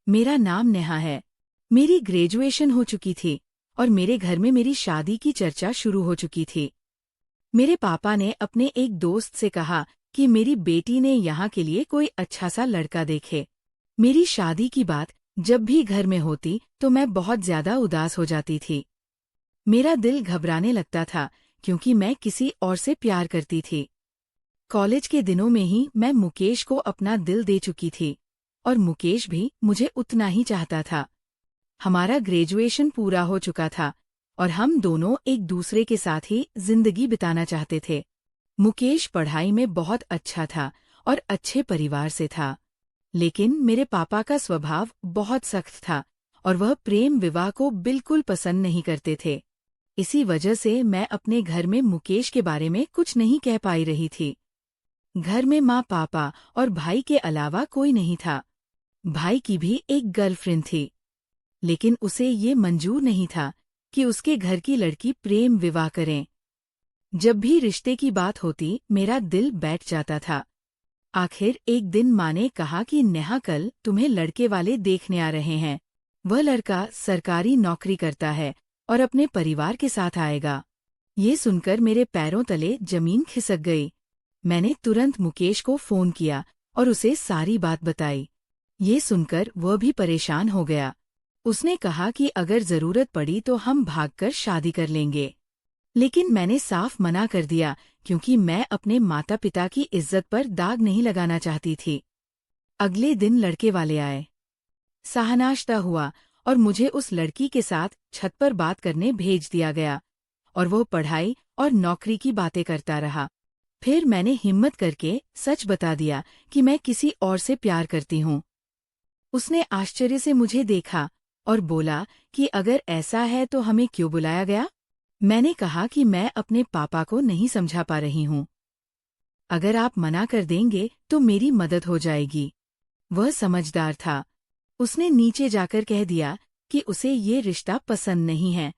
मेरा नाम नेहा है। मेरी ग्रेजुएशन हो चुकी थी और मेरे घर में मेरी शादी की चर्चा शुरू हो चुकी थी। मेरे पापा ने अपने एक दोस्त से कहा कि मेरी बेटी ने यहाँ के लिए कोई अच्छा सा लड़का देखे। मेरी शादी की बात जब भी घर में होती तो मैं बहुत ज्यादा उदास हो जाती थी। मेरा दिल घबराने लगता था क्योंकि मैं किसी और से प्यार करती थी। कॉलेज के दिनों में ही मैं मुकेश को अपना दिल दे चुकी थी और मुकेश भी मुझे उतना ही चाहता था। हमारा ग्रेजुएशन पूरा हो चुका था और हम दोनों एक दूसरे के साथ ही जिंदगी बिताना चाहते थे। मुकेश पढ़ाई में बहुत अच्छा था और अच्छे परिवार से था, लेकिन मेरे पापा का स्वभाव बहुत सख्त था और वह प्रेम विवाह को बिल्कुल पसंद नहीं करते थे। इसी वजह से मैं अपने घर में मुकेश के बारे में कुछ नहीं कह पाई रही थी। घर में माँ, पापा और भाई के अलावा कोई नहीं था। भाई की भी एक गर्लफ्रेंड थी, लेकिन उसे ये मंजूर नहीं था कि उसके घर की लड़की प्रेम विवाह करें। जब भी रिश्ते की बात होती मेरा दिल बैठ जाता था। आखिर एक दिन माँ ने कहा कि नेहा, कल तुम्हें लड़के वाले देखने आ रहे हैं। वह लड़का सरकारी नौकरी करता है और अपने परिवार के साथ आएगा। ये सुनकर मेरे पैरों तले जमीन खिसक गई। मैंने तुरंत मुकेश को फोन किया और उसे सारी बात बताई। ये सुनकर वह भी परेशान हो गया। उसने कहा कि अगर जरूरत पड़ी तो हम भागकर शादी कर लेंगे, लेकिन मैंने साफ मना कर दिया क्योंकि मैं अपने माता पिता की इज्जत पर दाग नहीं लगाना चाहती थी। अगले दिन लड़के वाले आए। साहनाश्ता हुआ और मुझे उस लड़की के साथ छत पर बात करने भेज दिया गया और वो पढ़ाई और नौकरी की बातें करता रहा। फिर मैंने हिम्मत करके सच बता दिया कि मैं किसी और से प्यार करती हूँ। उसने आश्चर्य से मुझे देखा और बोला कि अगर ऐसा है तो हमें क्यों बुलाया गया? मैंने कहा कि मैं अपने पापा को नहीं समझा पा रही हूँ। अगर आप मना कर देंगे तो मेरी मदद हो जाएगी। वह समझदार था। उसने नीचे जाकर कह दिया कि उसे ये रिश्ता पसंद नहीं है।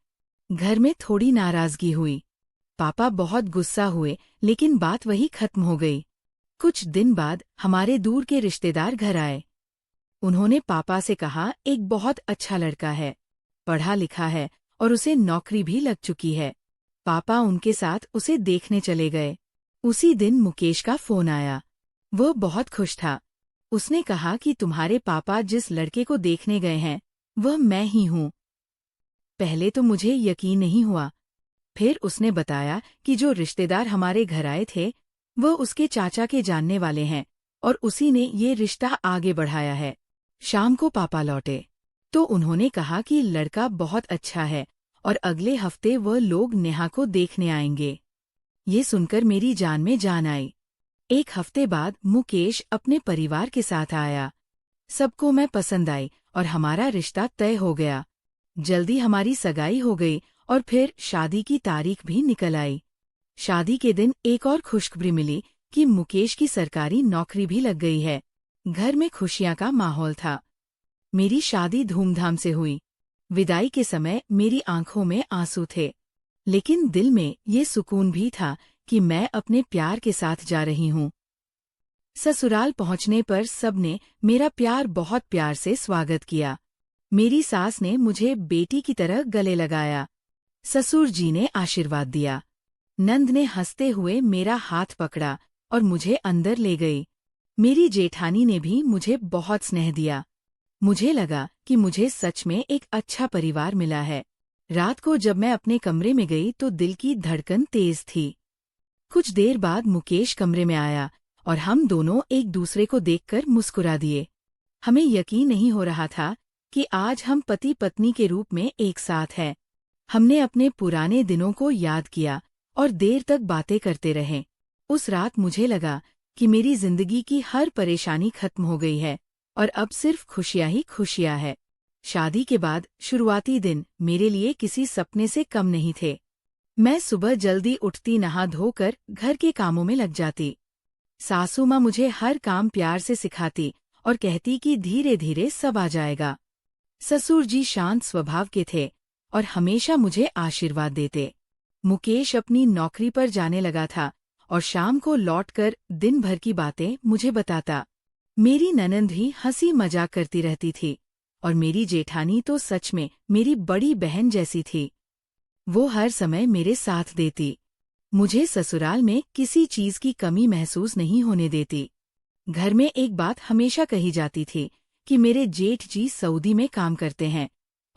घर में थोड़ी नाराजगी हुई। पापा बहुत गुस्सा हुए, लेकिन बात वही खत्म हो गई। कुछ दिन बाद हमारे दूर के रिश्तेदार घर आए। उन्होंने पापा से कहा, एक बहुत अच्छा लड़का है, पढ़ा लिखा है और उसे नौकरी भी लग चुकी है। पापा उनके साथ उसे देखने चले गए। उसी दिन मुकेश का फोन आया। वह बहुत खुश था। उसने कहा कि तुम्हारे पापा जिस लड़के को देखने गए हैं वह मैं ही हूँ। पहले तो मुझे यकीन नहीं हुआ। फिर उसने बताया कि जो रिश्तेदार हमारे घर आए थे वह उसके चाचा के जानने वाले हैं और उसी ने ये रिश्ता आगे बढ़ाया है। शाम को पापा लौटे तो उन्होंने कहा कि लड़का बहुत अच्छा है और अगले हफ्ते वह लोग नेहा को देखने आएंगे। ये सुनकर मेरी जान में जान आई। एक हफ्ते बाद मुकेश अपने परिवार के साथ आया। सबको मैं पसंद आई और हमारा रिश्ता तय हो गया। जल्दी हमारी सगाई हो गई और फिर शादी की तारीख भी निकल आई। शादी के दिन एक और खुशखबरी मिली कि मुकेश की सरकारी नौकरी भी लग गई है। घर में खुशियां का माहौल था। मेरी शादी धूमधाम से हुई। विदाई के समय मेरी आंखों में आंसू थे, लेकिन दिल में ये सुकून भी था कि मैं अपने प्यार के साथ जा रही हूँ। ससुराल पहुंचने पर सबने मेरा बहुत प्यार से स्वागत किया। मेरी सास ने मुझे बेटी की तरह गले लगाया। ससुर जी ने आशीर्वाद दिया। नंद ने हंसते हुए मेरा हाथ पकड़ा और मुझे अंदर ले गई। मेरी जेठानी ने भी मुझे बहुत स्नेह दिया। मुझे लगा कि मुझे सच में एक अच्छा परिवार मिला है। रात को जब मैं अपने कमरे में गई तो दिल की धड़कन तेज थी। कुछ देर बाद मुकेश कमरे में आया और हम दोनों एक दूसरे को देखकर मुस्कुरा दिए। हमें यकीन नहीं हो रहा था कि आज हम पति पत्नी के रूप में एक साथ हैं। हमने अपने पुराने दिनों को याद किया और देर तक बातें करते रहे। उस रात मुझे लगा कि मेरी जिंदगी की हर परेशानी खत्म हो गई है और अब सिर्फ खुशियां ही खुशियां है। शादी के बाद शुरुआती दिन मेरे लिए किसी सपने से कम नहीं थे। मैं सुबह जल्दी उठती, नहा धोकर घर के कामों में लग जाती। सासू माँ मुझे हर काम प्यार से सिखाती और कहती कि धीरे धीरे सब आ जाएगा। ससुर जी शांत स्वभाव के थे और हमेशा मुझे आशीर्वाद देते। मुकेश अपनी नौकरी पर जाने लगा था और शाम को लौटकर दिन भर की बातें मुझे बताता। मेरी ननंद भी हंसी मजाक करती रहती थी और मेरी जेठानी तो सच में मेरी बड़ी बहन जैसी थी। वो हर समय मेरे साथ देती। मुझे ससुराल में किसी चीज की कमी महसूस नहीं होने देती। घर में एक बात हमेशा कही जाती थी कि मेरे जेठ जी सऊदी में काम करते हैं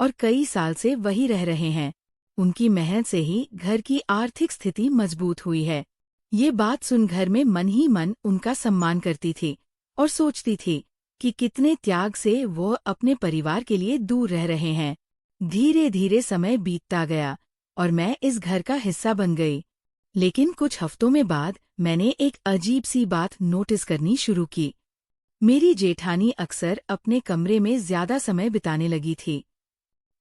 और कई साल से वही रह रहे हैं। उनकी मेहनत से ही घर की आर्थिक स्थिति मजबूत हुई है। ये बात सुन घर में मन ही मन उनका सम्मान करती थी और सोचती थी कि कितने त्याग से वो अपने परिवार के लिए दूर रह रहे हैं। धीरे धीरे समय बीतता गया और मैं इस घर का हिस्सा बन गई। लेकिन कुछ हफ्तों में बाद मैंने एक अजीब सी बात नोटिस करनी शुरू की। मेरी जेठानी अक्सर अपने कमरे में ज्यादा समय बिताने लगी थी।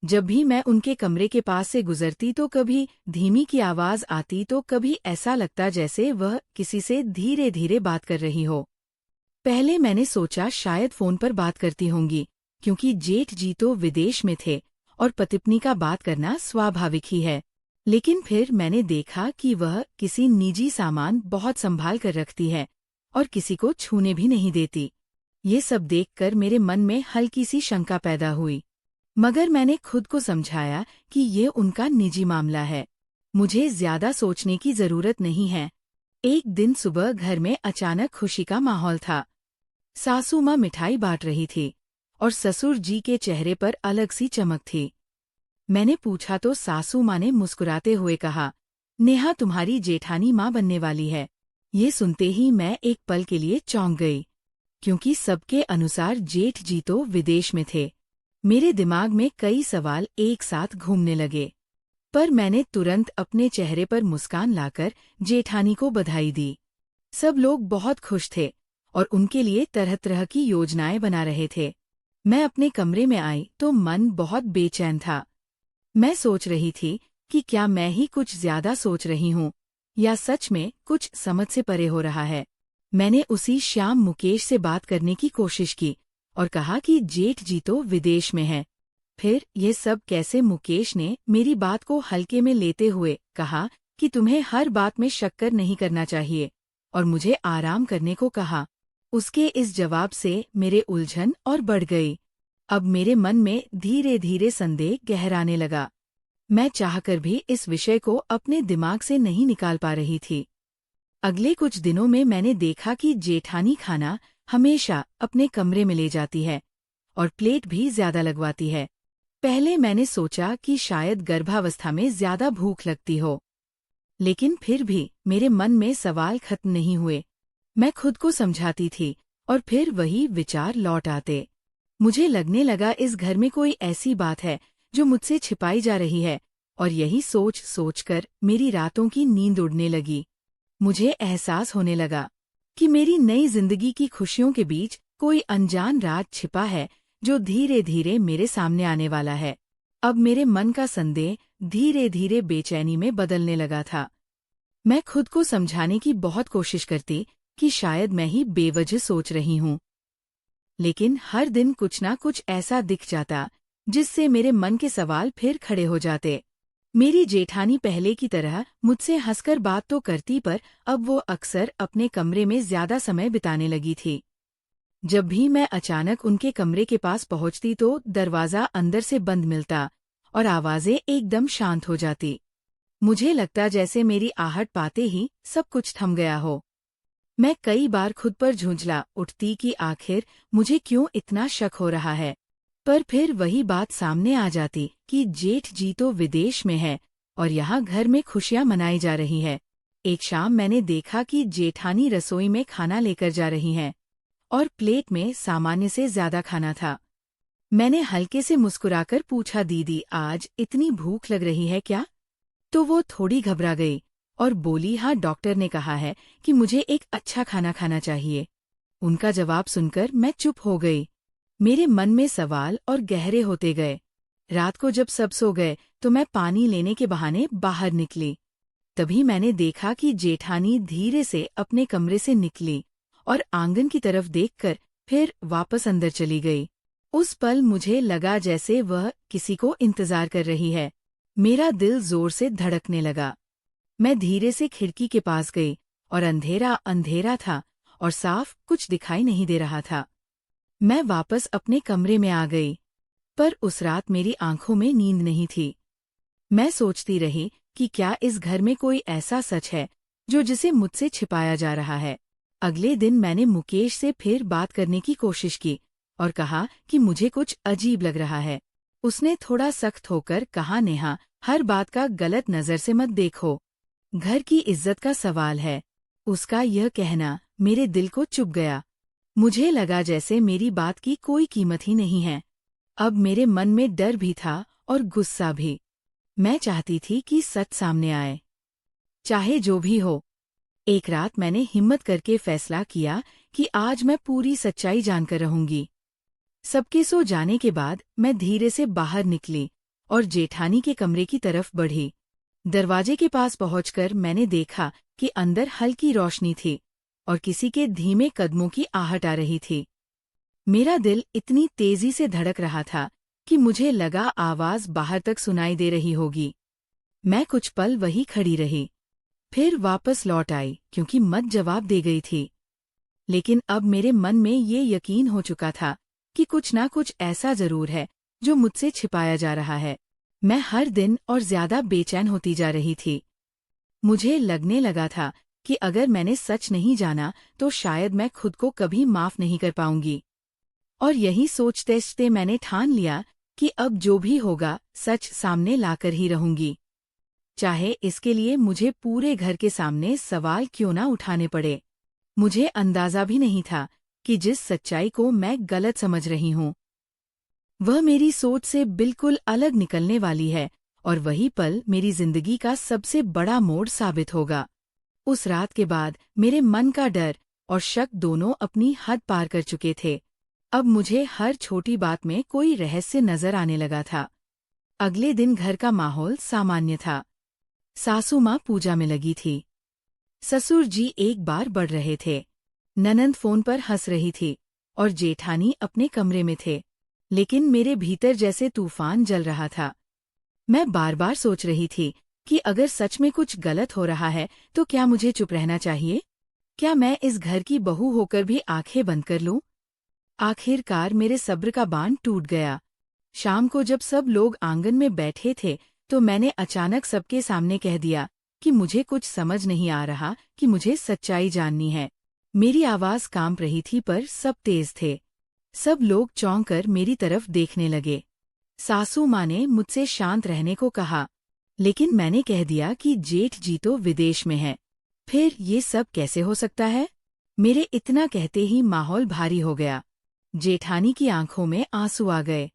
जब भी मैं उनके कमरे के पास से गुजरती तो कभी धीमी की आवाज आती तो कभी ऐसा लगता जैसे वह किसी से धीरे धीरे बात कर रही हो। पहले मैंने सोचा शायद फोन पर बात करती होंगी, क्योंकि जेठ जी तो विदेश में थे और पति-पत्नी का बात करना स्वाभाविक ही है। लेकिन फिर मैंने देखा कि वह किसी निजी सामान बहुत संभाल कर रखती है और किसी को छूने भी नहीं देती। ये सब देखकर मेरे मन में हल्की सी शंका पैदा हुई, मगर मैंने खुद को समझाया कि ये उनका निजी मामला है, मुझे ज्यादा सोचने की जरूरत नहीं है। एक दिन सुबह घर में अचानक खुशी का माहौल था। सासू माँ मिठाई बांट रही थी और ससुर जी के चेहरे पर अलग सी चमक थी। मैंने पूछा तो सासू माँ ने मुस्कुराते हुए कहा, नेहा तुम्हारी जेठानी माँ बनने वाली है। ये सुनते ही मैं एक पल के लिए चौंक गई, क्योंकि सबके अनुसार जेठ जी तो विदेश में थे। मेरे दिमाग में कई सवाल एक साथ घूमने लगे, पर मैंने तुरंत अपने चेहरे पर मुस्कान लाकर जेठानी को बधाई दी। सब लोग बहुत खुश थे और उनके लिए तरह तरह की योजनाएं बना रहे थे। मैं अपने कमरे में आई तो मन बहुत बेचैन था। मैं सोच रही थी कि क्या मैं ही कुछ ज्यादा सोच रही हूँ या सच में कुछ समझ से परे हो रहा है। मैंने उसी शाम मुकेश से बात करने की कोशिश की और कहा कि जेठ जी तो विदेश में हैं। फिर ये सब कैसे? मुकेश ने मेरी बात को हल्के में लेते हुए कहा कि तुम्हें हर बात में शक्कर नहीं करना चाहिए और मुझे आराम करने को कहा। उसके इस जवाब से मेरे उलझन और बढ़ गई। अब मेरे मन में धीरे धीरे संदेह गहराने लगा। मैं चाहकर भी इस विषय को अपने दिमाग से नहीं निकाल पा रही थी। अगले कुछ दिनों में मैंने देखा कि जेठानी खाना हमेशा अपने कमरे में ले जाती है और प्लेट भी ज्यादा लगवाती है। पहले मैंने सोचा कि शायद गर्भावस्था में ज्यादा भूख लगती हो, लेकिन फिर भी मेरे मन में सवाल खत्म नहीं हुए। मैं खुद को समझाती थी और फिर वही विचार लौट आते। मुझे लगने लगा इस घर में कोई ऐसी बात है जो मुझसे छिपाई जा रही है, और यही सोच सोचकर मेरी रातों की नींद उड़ने लगी। मुझे एहसास होने लगा कि मेरी नई जिंदगी की खुशियों के बीच कोई अनजान राज छिपा है जो धीरे धीरे मेरे सामने आने वाला है। अब मेरे मन का संदेह धीरे धीरे बेचैनी में बदलने लगा था। मैं खुद को समझाने की बहुत कोशिश करती कि शायद मैं ही बेवजह सोच रही हूँ, लेकिन हर दिन कुछ ना कुछ ऐसा दिख जाता जिससे मेरे मन के सवाल फिर खड़े हो जाते। मेरी जेठानी पहले की तरह मुझसे हंसकर बात तो करती, पर अब वो अक्सर अपने कमरे में ज्यादा समय बिताने लगी थी। जब भी मैं अचानक उनके कमरे के पास पहुंचती तो दरवाजा अंदर से बंद मिलता और आवाजें एकदम शांत हो जाती। मुझे लगता जैसे मेरी आहट पाते ही सब कुछ थम गया हो। मैं कई बार खुद पर झुंझला उठती कि आखिर मुझे क्यों इतना शक हो रहा है, पर फिर वही बात सामने आ जाती कि जेठ जी तो विदेश में है और यहाँ घर में खुशियाँ मनाई जा रही है। एक शाम मैंने देखा कि जेठानी रसोई में खाना लेकर जा रही हैं और प्लेट में सामान्य से ज्यादा खाना था। मैंने हल्के से मुस्कुराकर पूछा, दीदी आज इतनी भूख लग रही है क्या? तो वो थोड़ी घबरा गई और बोली, हाँ डॉक्टर ने कहा है कि मुझे एक अच्छा खाना खाना चाहिए। उनका जवाब सुनकर मैं चुप हो गई। मेरे मन में सवाल और गहरे होते गए। रात को जब सब सो गए तो मैं पानी लेने के बहाने बाहर निकली। तभी मैंने देखा कि जेठानी धीरे से अपने कमरे से निकली और आंगन की तरफ देखकर फिर वापस अंदर चली गई। उस पल मुझे लगा जैसे वह किसी को इंतजार कर रही है। मेरा दिल जोर से धड़कने लगा। मैं धीरे से खिड़की के पास गई और अंधेरा अंधेरा था और साफ कुछ दिखाई नहीं दे रहा था। मैं वापस अपने कमरे में आ गई। पर उस रात मेरी आंखों में नींद नहीं थी। मैं सोचती रही कि क्या इस घर में कोई ऐसा सच है जो जिसे मुझसे छिपाया जा रहा है। अगले दिन मैंने मुकेश से फिर बात करने की कोशिश की और कहा कि मुझे कुछ अजीब लग रहा है। उसने थोड़ा सख्त होकर कहा, नेहा, हर बात का गलत नजर से मत देखो। घर की इज्जत का सवाल है। उसका यह कहना मेरे दिल को चुभ गया। मुझे लगा जैसे मेरी बात की कोई कीमत ही नहीं है। अब मेरे मन में डर भी था और गुस्सा भी। मैं चाहती थी कि सच सामने आए, चाहे जो भी हो। एक रात मैंने हिम्मत करके फैसला किया कि आज मैं पूरी सच्चाई जानकर रहूंगी। सबके सो जाने के बाद मैं धीरे से बाहर निकली और जेठानी के कमरे की तरफ बढ़ी। दरवाजे के पास पहुंचकर मैंने देखा कि अंदर हल्की रोशनी थी और किसी के धीमे कदमों की आहट आ रही थी। मेरा दिल इतनी तेजी से धड़क रहा था कि मुझे लगा आवाज बाहर तक सुनाई दे रही होगी। मैं कुछ पल वही खड़ी रही, फिर वापस लौट आई क्योंकि मत जवाब दे गई थी। लेकिन अब मेरे मन में ये यकीन हो चुका था कि कुछ ना कुछ ऐसा जरूर है जो मुझसे छिपाया जा रहा है। मैं हर दिन और ज्यादा बेचैन होती जा रही थी। मुझे लगने लगा था कि अगर मैंने सच नहीं जाना तो शायद मैं खुद को कभी माफ नहीं कर पाऊंगी। और यही सोचते सोचते मैंने ठान लिया कि अब जो भी होगा सच सामने लाकर ही रहूंगी, चाहे इसके लिए मुझे पूरे घर के सामने सवाल क्यों ना उठाने पड़े। मुझे अंदाजा भी नहीं था कि जिस सच्चाई को मैं गलत समझ रही हूँ वह मेरी सोच से बिल्कुल अलग निकलने वाली है और वही पल मेरी जिंदगी का सबसे बड़ा मोड़ साबित होगा। उस रात के बाद मेरे मन का डर और शक दोनों अपनी हद पार कर चुके थे। अब मुझे हर छोटी बात में कोई रहस्य नजर आने लगा था। अगले दिन घर का माहौल सामान्य था। सासू माँ पूजा में लगी थी। ससुर जी एक बार बढ़ रहे थे। ननंद फोन पर हंस रही थी और जेठानी अपने कमरे में थे। लेकिन मेरे भीतर जैसे तूफान जल रहा था। मैं बार बार सोच रही थी कि अगर सच में कुछ गलत हो रहा है तो क्या मुझे चुप रहना चाहिए? क्या मैं इस घर की बहू होकर भी आंखें बंद कर लूं? आखिरकार मेरे सब्र का बांध टूट गया। शाम को जब सब लोग आंगन में बैठे थे तो मैंने अचानक सबके सामने कह दिया कि मुझे कुछ समझ नहीं आ रहा कि मुझे सच्चाई जाननी है। मेरी आवाज कांप रही थी पर सब तेज थे। सब लोग चौंक कर मेरी तरफ देखने लगे। सासू माँ ने मुझसे शांत रहने को कहा, लेकिन मैंने कह दिया कि जेठ जी तो विदेश में है। फिर ये सब कैसे हो सकता है? मेरे इतना कहते ही माहौल भारी हो गया। जेठानी की आंखों में आंसू आ गए।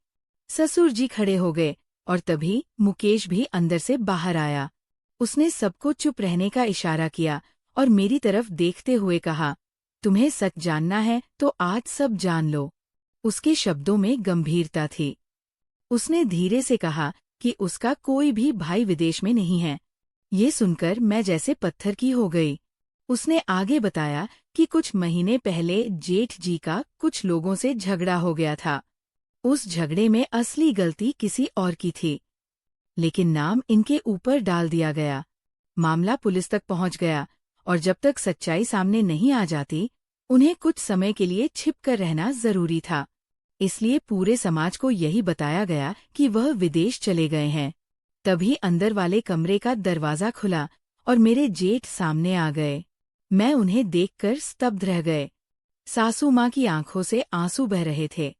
ससुर जी खड़े हो गए और तभी मुकेश भी अंदर से बाहर आया। उसने सबको चुप रहने का इशारा किया और मेरी तरफ देखते हुए कहा, तुम्हें सच जानना है तो आज सब जान लो। उसके शब्दों में गंभीरता थी। उसने धीरे से कहा कि उसका कोई भी भाई विदेश में नहीं है। ये सुनकर मैं जैसे पत्थर की हो गई। उसने आगे बताया कि कुछ महीने पहले जेठ जी का कुछ लोगों से झगड़ा हो गया था। उस झगड़े में असली गलती किसी और की थी, लेकिन नाम इनके ऊपर डाल दिया गया। मामला पुलिस तक पहुंच गया और जब तक सच्चाई सामने नहीं आ जाती उन्हें कुछ समय के लिए छिपकर रहना जरूरी था। इसलिए पूरे समाज को यही बताया गया कि वह विदेश चले गए हैं। तभी अंदर वाले कमरे का दरवाजा खुला और मेरे जेठ सामने आ गए। मैं उन्हें देखकर स्तब्ध रह गए। सासू माँ की आंखों से आंसू बह रहे थे।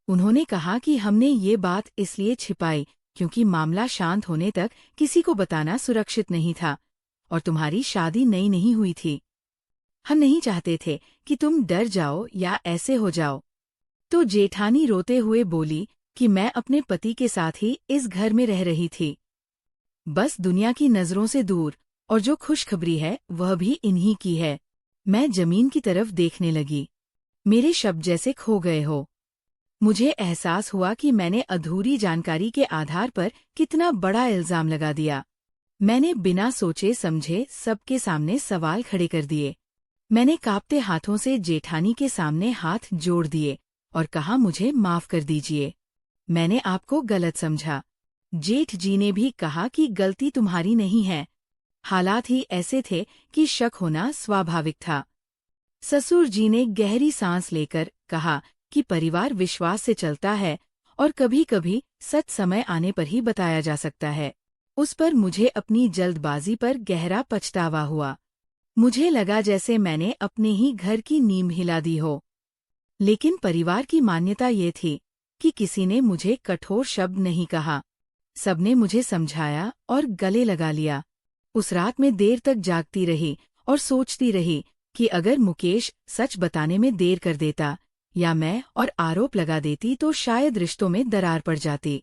उन्होंने कहा कि हमने ये बात इसलिए छिपाई क्योंकि मामला शांत होने तक किसी को बताना सुरक्षित नहीं था और तुम्हारी शादी नई नहीं हुई थी। हम नहीं चाहते थे कि तुम डर जाओ या ऐसे हो जाओ। तो जेठानी रोते हुए बोली कि मैं अपने पति के साथ ही इस घर में रह रही थी, बस दुनिया की नजरों से दूर, और जो खुशखबरी है वह भी इन्हीं की है। मैं जमीन की तरफ देखने लगी। मेरे शब्द जैसे खो गए हो। मुझे एहसास हुआ कि मैंने अधूरी जानकारी के आधार पर कितना बड़ा इल्जाम लगा दिया। मैंने बिना सोचे समझे सबके सामने सवाल खड़े कर दिए। मैंने कांपते हाथों से जेठानी के सामने हाथ जोड़ दिए और कहा, मुझे माफ कर दीजिए, मैंने आपको गलत समझा। जेठ जी ने भी कहा कि गलती तुम्हारी नहीं है, हालात ही ऐसे थे कि शक होना स्वाभाविक था। ससुर जी ने गहरी सांस लेकर कहा कि परिवार विश्वास से चलता है और कभी कभी सच समय आने पर ही बताया जा सकता है। उस पर मुझे अपनी जल्दबाजी पर गहरा पछतावा हुआ। मुझे लगा जैसे मैंने अपने ही घर की नींव हिला दी हो। लेकिन परिवार की मान्यता ये थी कि किसी ने मुझे कठोर शब्द नहीं कहा। सबने मुझे समझाया और गले लगा लिया। उस रात में देर तक जागती रही और सोचती रही कि अगर मुकेश सच बताने में देर कर देता या मैं और आरोप लगा देती तो शायद रिश्तों में दरार पड़ जाती।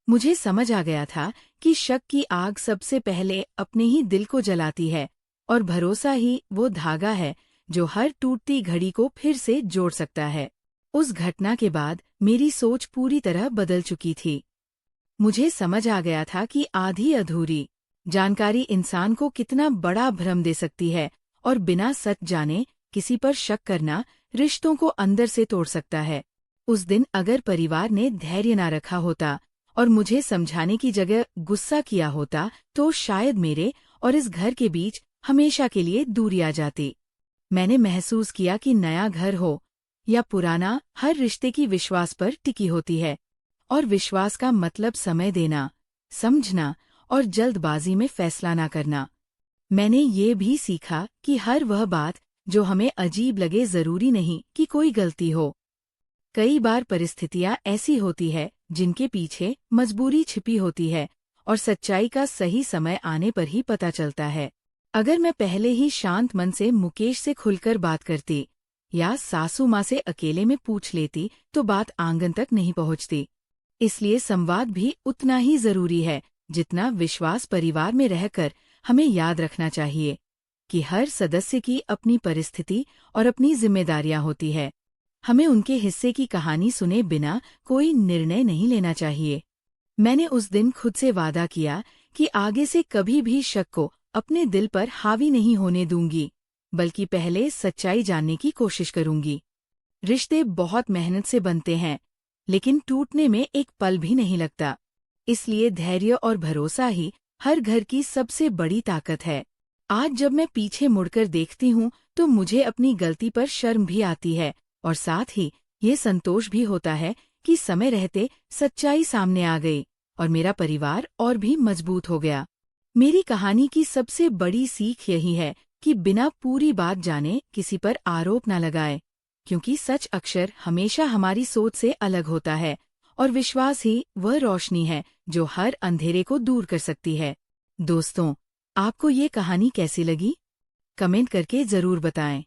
मुझे समझ आ गया था कि शक की आग सबसे पहले अपने ही दिल को जलाती है और भरोसा ही वो धागा है जो हर टूटती घड़ी को फिर से जोड़ सकता है। उस घटना के बाद मेरी सोच पूरी तरह बदल चुकी थी। मुझे समझ आ गया था कि आधी अधूरी जानकारी इंसान को कितना बड़ा भ्रम दे सकती है और बिना सच जाने किसी पर शक करना रिश्तों को अंदर से तोड़ सकता है। उस दिन अगर परिवार ने धैर्य न रखा होता और मुझे समझाने की जगह गुस्सा किया होता तो शायद मेरे और इस घर के बीच हमेशा के लिए दूरी आ जाती। मैंने महसूस किया कि नया घर हो या पुराना, हर रिश्ते की विश्वास पर टिकी होती है और विश्वास का मतलब समय देना, समझना और जल्दबाजी में फैसला ना करना। मैंने ये भी सीखा कि हर वह बात जो हमें अजीब लगे जरूरी नहीं कि कोई गलती हो। कई बार परिस्थितियां ऐसी होती है जिनके पीछे मजबूरी छिपी होती है और सच्चाई का सही समय आने पर ही पता चलता है। अगर मैं पहले ही शांत मन से मुकेश से खुलकर बात करती या सासू माँ से अकेले में पूछ लेती तो बात आंगन तक नहीं पहुँचती। इसलिए संवाद भी उतना ही जरूरी है जितना विश्वास। परिवार में रहकर हमें याद रखना चाहिए कि हर सदस्य की अपनी परिस्थिति और अपनी जिम्मेदारियां होती है। हमें उनके हिस्से की कहानी सुने बिना कोई निर्णय नहीं लेना चाहिए। मैंने उस दिन खुद से वादा किया कि आगे से कभी भी शक को अपने दिल पर हावी नहीं होने दूंगी, बल्कि पहले सच्चाई जानने की कोशिश करूंगी। रिश्ते बहुत मेहनत से बनते हैं, लेकिन टूटने में एक पल भी नहीं लगता। इसलिए धैर्य और भरोसा ही हर घर की सबसे बड़ी ताकत है। आज जब मैं पीछे मुड़कर देखती हूँ तो मुझे अपनी गलती पर शर्म भी आती है और साथ ही ये संतोष भी होता है कि समय रहते सच्चाई सामने आ गई और मेरा परिवार और भी मजबूत हो गया। मेरी कहानी की सबसे बड़ी सीख यही है कि बिना पूरी बात जाने किसी पर आरोप न लगाए, क्योंकि सच अक्सर हमेशा हमारी सोच से अलग होता है और विश्वास ही वह रोशनी है जो हर अंधेरे को दूर कर सकती है। दोस्तों, आपको ये कहानी कैसी लगी? कमेंट करके जरूर बताएं।